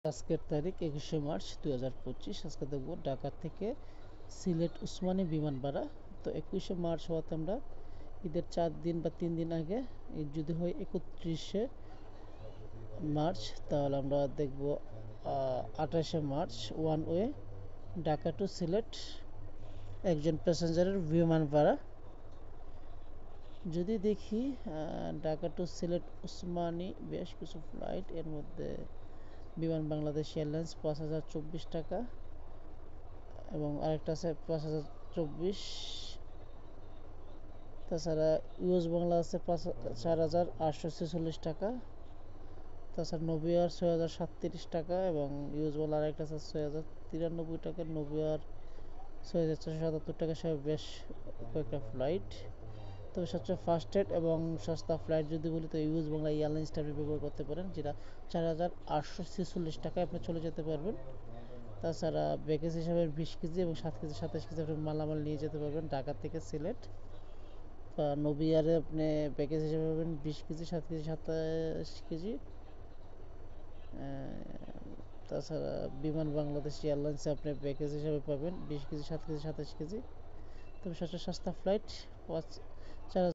আজকের তারিখ 21শে মার্চ 2025। আজকে দেখব ঢাকা থেকে সিলেট উসমানী বিমান ভাড়া। তো 21শে মার্চ হওয়াতে আমরা ঈদের 4 দিন বা 3 দিন আগে, ঈদ যদি হয় 31শে মার্চ, তাহলে আমরা দেখব 28শে March one way Dhaka to Sylhet একজন প্যাসেঞ্জারের বিমান ভাড়া। যদি দেখি ঢাকা টু সিলেট উসমানী বেশ কিছু ফ্লাইট, এর মধ্যে বিমান বাংলাদেশ এয়ারলাইন্স 5024 টাকা এবং আরেকটা আছে 5024। তাছাড়া ইউএস বাংলা আছে 4846 টাকা। তাছাড়া নবিয়ার 6037 টাকা এবং ইউএস বাংলা আরেকটা আছে 6093 টাকা। নবিয়ার 6477 টাকা সহ বেশ কয়েকটা ফ্লাইট। তবে সবচেয়ে ফাস্টেড এবং সস্তা ফ্লাইট যদি বলি তো ইউএস বাংলা এয়ারলাইন্সটা আপনি ব্যবহার করতে পারেন, যেটা 4846 টাকায় আপনি চলে যেতে পারবেন। তাছাড়া ব্যাগেজ হিসাবে 20 কেজি এবং 7 কেজি 27 কেজি আপনি মালামাল নিয়ে যেতে পারবেন ঢাকা থেকে সিলেট। বা নবিয়ারে আপনি প্যাকেজ হিসেবে পাবেন 20 কেজি 7 কেজি 27 কেজি। তাছাড়া বিমান বাংলাদেশ এয়ারলাইন্সে আপনি প্যাকেজ হিসেবে পাবেন 20 কেজি 7 কেজি 27 কেজি। তবে সবচেয়ে সস্তা ফ্লাইট 4